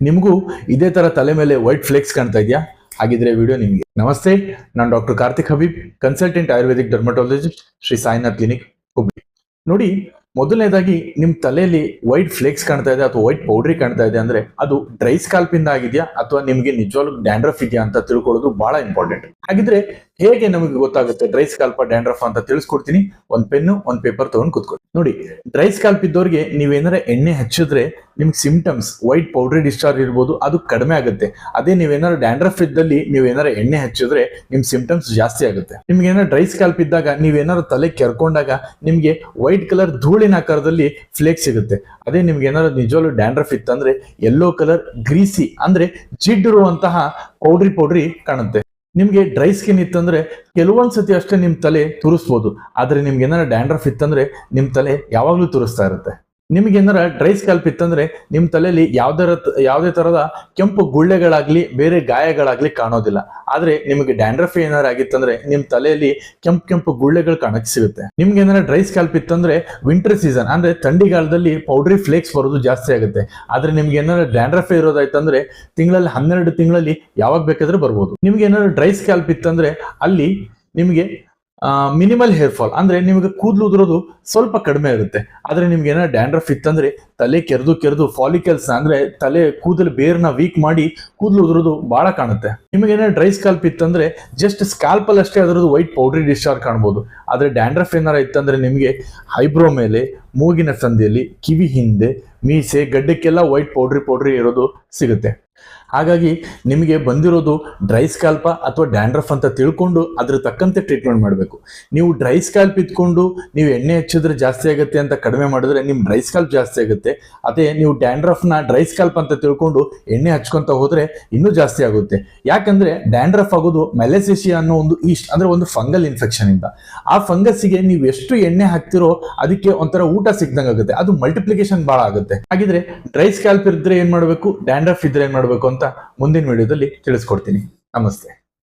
ನಿಮಗೂ ಇದೇ ತರ ತಲೆ ಮೇಲೆ ವೈಟ್ ಫ್ಲೇಕ್ಸ್ ಕಾಣ್ತಾ ಇದೆಯಾ? ಹಾಗಿದ್ರೆ ವಿಡಿಯೋ ನಿಮಗೆ. ನಮಸ್ತೆ, ನಾನು doctor Karthik Habib, consultant ayurvedic dermatologist, Shri Sainath clinic, Hubli. ನೋಡಿ, ಮೊದಲನೇದಾಗಿ ನಿಮ್ ತಲೆಯಲ್ಲಿ ವೈಟ್ ಫ್ಲೇಕ್ಸ್ ಕಾಣ್ತಾ ಇದೆ ಅಥವಾ ವೈಟ್ ಪೌಡ್ರಿ ಕಾಣ್ತಾ ಇದೆ ಅಂದ್ರೆ ಅದು ಡ್ರೈ ಸ್ಕಾಲ್ಪ್ ಇಂದ ಆಗಿದೆಯಾ ಅಥವಾ ನಿಮ್ಗೆ ನಿಜವಾಗ್ಲೂ ಡ್ಯಾಂಡ್ರಫ್ ಇದೆಯಾ ಅಂತ ತಿಳ್ಕೊಳ್ಳೋದು ಬಹಳ ಇಂಪಾರ್ಟೆಂಟ್. ಹಾಗಿದ್ರೆ ಹೇಗೆ ನಮಗೆ ಗೊತ್ತಾಗುತ್ತೆ ಡ್ರೈ ಸ್ಕಾಲ್ಪ್ ಡ್ಯಾಂಡ್ರಫ್ ಅಂತ ತಿಳಿಸ್ಕೊಡ್ತೀನಿ. ಒಂದ್ ಪೆನ್ನು ಒಂದ್ ಪೇಪರ್ ತಗೊಂಡು ಕೂತ್ಕೊಳ್ಳಿ. ನೋಡಿ, ಡ್ರೈ ಸ್ಕಾಲ್ಪ್ ಇದ್ದವ್ರಿಗೆ ನೀವೇನಾರ ಎಣ್ಣೆ ಹಚ್ಚಿದ್ರೆ ನಿಮ್ಗೆ ಸಿಂಪ್ಟಮ್ಸ್ ವೈಟ್ ಪೌಡ್ರಿ ಡಿಸ್ಚಾರ್ಜ್ ಇರ್ಬೋದು, ಅದು ಕಡಿಮೆ ಆಗುತ್ತೆ. ಅದೇ ನೀವೇನಾರ ಡ್ಯಾಂಡ್ರಫ್ ಇದ್ದಲ್ಲಿ ನೀವೇನಾರ ಎಣ್ಣೆ ಹಚ್ಚಿದ್ರೆ ನಿಮ್ ಸಿಂಪ್ಟಮ್ಸ್ ಜಾಸ್ತಿ ಆಗುತ್ತೆ. ನಿಮ್ಗೆ ಏನಾರ ಡ್ರೈ ಸ್ಕಾಲ್ಪ್ ಇದ್ದಾಗ ನೀವೇನಾರು ತಲೆ ಕೆರ್ಕೊಂಡಾಗ ನಿಮ್ಗೆ ವೈಟ್ ಕಲರ್ ಧೂಳಿನ ಆಕಾರದಲ್ಲಿ ಫ್ಲೇಕ್ಸ್ ಸಿಗುತ್ತೆ. ಅದೇ ನಿಮ್ಗೆ ಏನಾದ್ರು ನಿಜವಾಗ್ಲೂ ಡ್ಯಾಂಡ್ರಫ್ ಇತ್ತಂದ್ರೆ ಯೆಲ್ಲೋ ಕಲರ್ ಗ್ರೀಸಿ ಅಂದ್ರೆ ಜಿಡ್ಡಿರುವಂತಹ ಪೌಡ್ರಿ ಕಾಣುತ್ತೆ. ನಿಮ್ಗೆ ಡ್ರೈ ಸ್ಕಿನ್ ಇತ್ತಂದ್ರೆ ಕೆಲವೊಂದ್ಸತಿ ಅಷ್ಟೇ ನಿಮ್ ತಲೆ ತುರಿಸ್ಬೋದು, ಆದ್ರೆ ನಿಮ್ಗೆ ಏನಾರ ಡ್ಯಾಂಡ್ರಫ್ ಇತ್ತಂದ್ರೆ ನಿಮ್ ತಲೆ ಯಾವಾಗ್ಲೂ ತುರಿಸ್ತಾ ಇರುತ್ತೆ. ನಿಮ್ಗೆ ಏನಾರ ಡ್ರೈ ಸ್ಕಾಲ್ಪ್ ಇತ್ತಂದ್ರೆ ನಿಮ್ ತಲೆಯಲ್ಲಿ ಯಾವುದೇ ತರದ ಕೆಂಪು ಗುಳ್ಳೆಗಳಾಗ್ಲಿ ಬೇರೆ ಗಾಯಗಳಾಗ್ಲಿ ಕಾಣೋದಿಲ್ಲ. ಆದ್ರೆ ನಿಮಗೆ ಡ್ಯಾಂಡ್ರಫ್ ಏನಾರ ಆಗಿತ್ತಂದ್ರೆ ನಿಮ್ ತಲೆಯಲ್ಲಿ ಕೆಂಪು ಗುಳ್ಳೆಗಳು ಕಾಣಕ್ ಸಿಗುತ್ತೆ. ನಿಮ್ಗೆ ಏನಾರ ಡ್ರೈ ಸ್ಕಾಲ್ಪ್ ಇತ್ತಂದ್ರೆ ವಿಂಟರ್ ಸೀಸನ್ ಅಂದ್ರೆ ಥಂಡಿಗಾಲದಲ್ಲಿ ಪೌಡ್ರಿ ಫ್ಲೇಕ್ಸ್ ಬರೋದು ಜಾಸ್ತಿ ಆಗುತ್ತೆ. ಆದ್ರೆ ನಿಮ್ಗೆ ಏನಾರ ಡ್ಯಾಂಡ್ರಫ್ ಇರೋದಾಯ್ತಂದ್ರೆ ತಿಂಗಳಲ್ಲಿ 12 ತಿಂಗಳಲ್ಲಿ ಯಾವಾಗ ಬೇಕಾದ್ರೆ ಬರ್ಬೋದು. ನಿಮ್ಗೆ ಏನಾರ ಡ್ರೈ ಸ್ಕಾಲ್ಪ್ ಇತ್ತಂದ್ರೆ ಅಲ್ಲಿ ನಿಮ್ಗೆ ಮಿನಿಮಲ್ ಹೇರ್ ಫಾಲ್ ಅಂದ್ರೆ ನಿಮಗೆ ಕೂದಲು ಉದುರೋದು ಸ್ವಲ್ಪ ಕಡಿಮೆ ಇರುತ್ತೆ. ಆದ್ರೆ ನಿಮ್ಗೆ ಏನಾರ ಡ್ಯಾಂಡ್ರಫ್ ಇತ್ತಂದ್ರೆ ತಲೆ ಕೆರೆದು ಫಾಲಿಕಲ್ಸ್ ಅಂದ್ರೆ ತಲೆ ಕೂದಲು ಬೇರ್ನ ವೀಕ್ ಮಾಡಿ ಕೂದಲು ಉದುರೋದು ಬಹಳ ಕಾಣುತ್ತೆ. ನಿಮ್ಗೆ ಏನಾರ ಡ್ರೈ ಸ್ಕಾಲ್ಪ್ ಇತ್ತಂದ್ರೆ ಜಸ್ಟ್ ಸ್ಕಾಲ್ಪ್ ಅಲ್ಲಿ ಅಷ್ಟೇ ಅದರದ್ದು ವೈಟ್ ಪೌಡ್ರಿ ಡಿಸ್ಚಾರ್ಜ್ ಕಾಣ್ಬೋದು. ಆದ್ರೆ ಡ್ಯಾಂಡ್ರಫ್ ಏನಾರ ಇತ್ತಂದ್ರೆ ನಿಮ್ಗೆ ಐಬ್ರೋ ಮೇಲೆ, ಮೂಗಿನ ಸಂದಿಯಲ್ಲಿ, ಕಿವಿ ಹಿಂದೆ, ಮೀಸೆ, ಗಡ್ಡಕ್ಕೆಲ್ಲ ವೈಟ್ ಪೌಡ್ರಿ ಇರೋದು ಸಿಗುತ್ತೆ. ಹಾಗಾಗಿ ನಿಮಗೆ ಬಂದಿರೋದು ಡ್ರೈ ಸ್ಕಾಲ್ಪ ಅಥವಾ ಡ್ಯಾಂಡ್ರಫ್ ಅಂತ ತಿಳ್ಕೊಂಡು ಅದ್ರ ತಕ್ಕಂತೆ ಟ್ರೀಟ್ಮೆಂಟ್ ಮಾಡಬೇಕು. ನೀವು ಡ್ರೈ ಸ್ಕಾಲ್ಪ್ ಇಟ್ಕೊಂಡು ನೀವು ಎಣ್ಣೆ ಹಚ್ಚಿದ್ರೆ ಜಾಸ್ತಿ ಆಗುತ್ತೆ ಅಂತ ಕಡಿಮೆ ಮಾಡಿದ್ರೆ ನಿಮ್ ಡ್ರೈ ಸ್ಕಾಲ್ಪ್ ಜಾಸ್ತಿ ಆಗುತ್ತೆ. ಅದೇ ನೀವು ಡ್ಯಾಂಡ್ರಫ್ನ ಡ್ರೈ ಸ್ಕಾಲ್ಪ್ ಅಂತ ತಿಳ್ಕೊಂಡು ಎಣ್ಣೆ ಹಚ್ಕೊಂತ ಹೋದ್ರೆ ಇನ್ನೂ ಜಾಸ್ತಿ ಆಗುತ್ತೆ. ಯಾಕಂದ್ರೆ ಡ್ಯಾಂಡ್ರಫ್ ಆಗೋದು ಮೆಲೆಸೇಷಿಯಾ ಅನ್ನೋ ಒಂದು ಈಸ್ಟ್ ಅಂದ್ರೆ ಒಂದು ಫಂಗಲ್ ಇನ್ಫೆಕ್ಷನ್ ಇಂದ. ಆ ಫಂಗಸ್ಸಿಗೆ ನೀವು ಎಷ್ಟು ಎಣ್ಣೆ ಹಾಕ್ತಿರೋ ಅದಕ್ಕೆ ಒಂಥರ ಊಟ ಸಿಕ್ದಂಗೆ ಆಗುತ್ತೆ, ಅದು ಮಲ್ಟಿಪ್ಲಿಕೇಶನ್ ಬಹಳ ಆಗುತ್ತೆ. ಹಾಗಿದ್ರೆ ಡ್ರೈ ಸ್ಕಾಲ್ಪ್ ಇದ್ರೆ ಏನ್ ಮಾಡಬೇಕು, ಡ್ಯಾಂಡ್ರಫ್ ಇದ್ರೆ ಏನ್ ಮಾಡಬೇಕು ಅಂತ ಮುಂದಿನ ವಿಡಿಯೋದಲ್ಲಿ ತಿಳಿಸ್ಕೊಡ್ತೀನಿ. ನಮಸ್ತೆ.